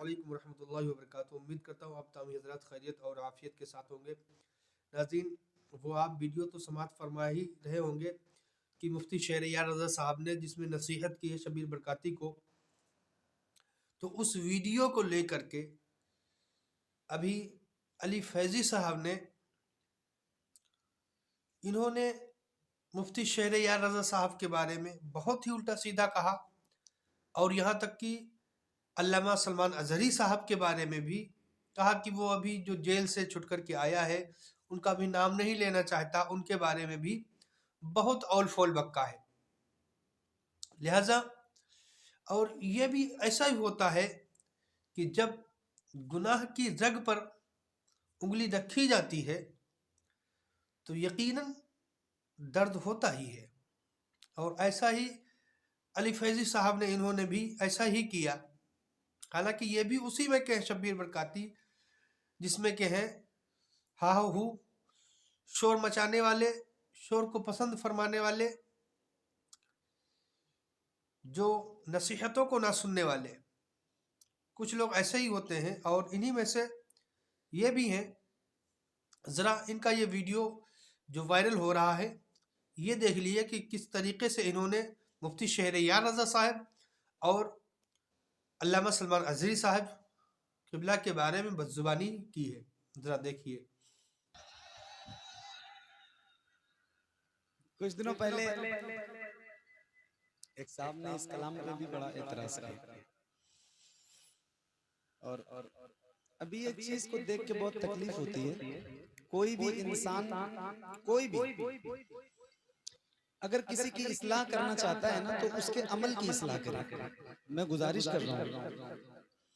अस्सलामुअलैकुम वरहमतुल्लाहि वबरकातुहू। उम्मीद करता हूँ आप तमाम हज़रात खैरियत और आफ़ियत के साथ होंगे। नाज़रीन, वो आप वीडियो तो समाअत फरमा ही रहे होंगे कि मुफ्ती शहरयार रज़ा साहब ने जिसमें नसीहत की है शब्बीर बरकाती को, तो उस वीडियो को लेकर के अभी अली फैज़ी साहब ने इन्होंने मुफ्ती शहरयार रज़ा साहब के बारे में बहुत ही उल्टा सीधा कहा और यहाँ तक कि अल्लामा सलमान अज़हरी साहब के बारे में भी कहा कि वो अभी जो जेल से छुट कर के आया है उनका भी नाम नहीं लेना चाहता, उनके बारे में भी बहुत औल फोल बक्का है। लिहाजा और ये भी ऐसा ही होता है कि जब गुनाह की रग पर उंगली रखी जाती है तो यकीनन दर्द होता ही है, और ऐसा ही अली फैज़ी साहब ने इन्होंने भी ऐसा ही किया। हालांकि ये भी उसी में के हैं शब्बीर बरकाती, जिसमें के हैं हा हू शोर मचाने वाले, शोर को पसंद फरमाने वाले, जो नसीहतों को ना सुनने वाले, कुछ लोग ऐसे ही होते हैं। और इन्हीं में से ये भी हैं। ज़रा इनका ये वीडियो जो वायरल हो रहा है ये देख लिए कि किस तरीके से इन्होंने मुफ्ती शहरयार रज़ा साहब और अल्लामा सलमान अज़हरी साहब क़िबला के बारे में बदजुबानी की है। ज़रा देखिए। कुछ दिनों पहले एक साहब ने इस कलाम पे भी बड़ा एतराज किया, और अभी एक चीज को देख के बहुत तकलीफ होती है। कोई भी इंसान, कोई भी अगर किसी की इस्लाह करना चाहता है ना, तो उसके अमल की इस्लाह करे। मैं गुजारिश कर रहा हूँ,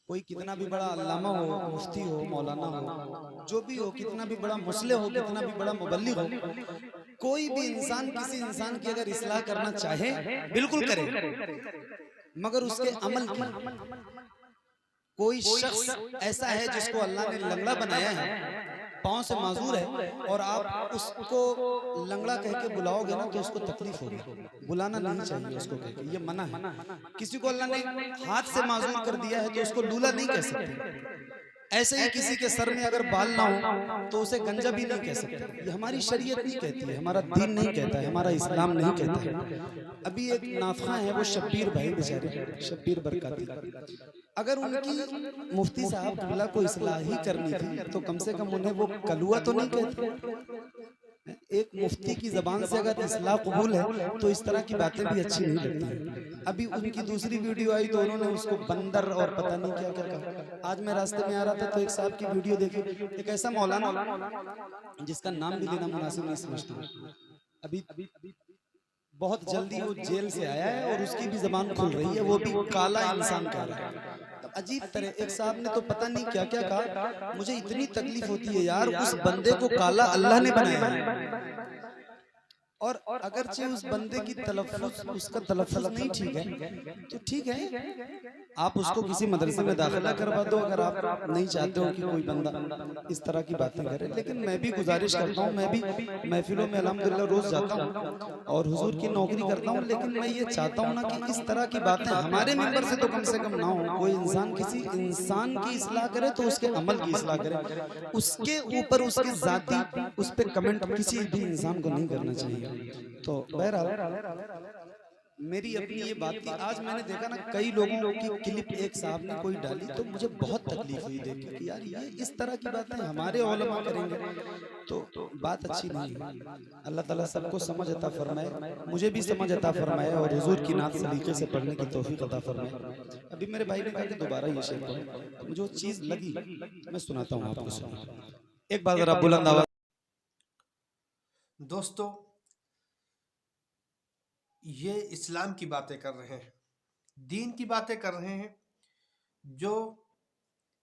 कोई कितना भी बड़ा अल्लामा हो, मुफ्ती हो, मौलाना हो, जो भी हो, कितना भी बड़ा मुस्लिम हो, कितना भी बड़ा मुबल्लिग हो, कोई भी इंसान किसी इंसान की अगर इस्लाह करना चाहे बिल्कुल करे, मगर उसके अमल की। कोई शख्स ऐसा है जिसको अल्लाह ने लंगड़ा बनाया है, पांव से माजूर है, और आप उसको लंगड़ा कह के बुलाओगे ना तो उसको तकलीफ होगी। बुलाना नहीं चाहिए उसको कह के, ये मना है। किसी को अल्लाह ने हाथ से माजूर कर दिया है तो उसको लूला नहीं कह सकते। ऐसे ही किसी के सर में अगर बाल ना हो तो उसे गंजा भी नहीं कह सकते। ये हमारी शरीयत नहीं कहती है, हमारा दीन नहीं कहता है, हमारा इस्लाम नहीं कहता है। अभी एक नाफा है, वो शब्बीर भाई बेचारे, शब्बीर बरकाती, अगर उनकी मुफ्ती साहब क़िबला को इस्लाह ही करनी थी तो कम से कम उन्हें वो कलुआ तो नहीं कहते। एक मुफ्ती की जबान से अगर इस्लाह कबूल है तो इस तरह की बातें भी अच्छी नहीं लगती। अभी उनकी दूसरी वीडियो आई तो उन्होंने उसको बंदर और पता नहीं क्या क्या कहा। आज मैं रास्ते में आ रहा था तो एक साहब की वीडियो देखी, एक ऐसा मौलाना जिसका नाम भी लेना मुनासिब नहीं समझता, अभी बहुत जल्दी वो जेल से आया है और उसकी भी जबान खुल रही है, वो भी काला इंसान कह रहा है। तो अजीब तरह एक साहब ने तो पता नहीं क्या क्या कहा। मुझे इतनी तकलीफ होती है यार, उस बंदे को काला अल्लाह ने बनाया है, और अगरचे उस बंदे की तलफ्फुज़, उसका तलफ्फुज़ नहीं ठीक है तो ठीक है, आप उसको किसी मदरसे में दाखिला करवा दो अगर आप नहीं चाहते हो कि कोई बंदा इस तरह की बातें करे। लेकिन मैं भी गुजारिश करता हूँ, मैं भी महफिलों में अल्हम्दुलिल्लाह रोज जाता हूँ और हुजूर की नौकरी करता हूँ, लेकिन मैं ये चाहता हूँ ना कि इस तरह की बातें हमारे मिंबर से तो कम से कम ना हो। कोई इंसान किसी इंसान की इस्लाह करे तो उसके अमल की इस्लाह करे, उसके ऊपर उसकी जाती उस पर कमेंट किसी भी इंसान को नहीं करना चाहिए। तो बहरहाल मेरी अपनी ये बात थी। आज मैंने देखा ना कई लोगों की क्लिप एक साहब ने कोई डाली तो मुझे बहुत तकलीफ हुई देख के कि यार ये इस तरह की बातें हमारे उलमा करेंगे तो बात अच्छी नहीं है। अल्लाह ताला सबको समझ अता फरमाए, मुझे भी समझ अता फरमाए और हुजूर की नात सलीके से पढ़ने की तौफीक अता फरमाए। अभी मेरे भाई ने कहा कि दोबारा ये शेर पढ़ो, तो मुझे वो चीज लगी, मैं सुनाता हूँ आपको। सुना एक बार जरा बुलंद आवाज। दोस्तों, ये इस्लाम की बातें कर रहे हैं, दीन की बातें कर रहे हैं, जो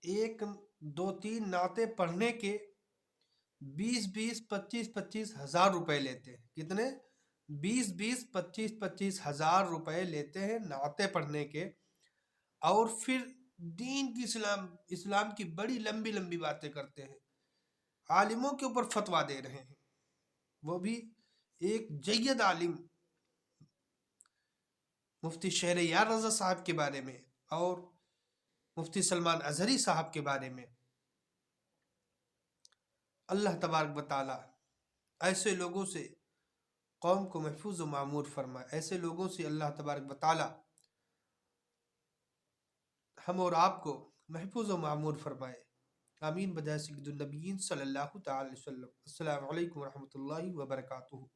एक दो तीन नाते पढ़ने के 20-20, 25-25 हजार रुपए लेते हैं। कितने? 20-20, 25-25 हजार रुपए लेते हैं नाते पढ़ने के, और फिर दीन की इस्लाम की बड़ी लंबी लंबी बातें करते हैं, आलिमों के ऊपर फतवा दे रहे हैं, वो भी एक जय्यद आलिम मुफ्ती शहरयार रज़ा साहब के बारे में। और मुफ्ती सलमान अजहरी साहब के बारे में। अल्लाह तबारक व तआला ऐसे लोगों से कौम को महफूज व मामूर फरमाए, ऐसे लोगों से अल्लाह तबारक व तआला हम और आपको महफूज व मामूर फरमाए। आमीन बजाय सय्यिदुन नबिय्यीन सल्लल्लाहु तआला अलैहि वसल्लम। अस्सलामु अलैकुम व रहमतुल्लाहि व बरकातुहू।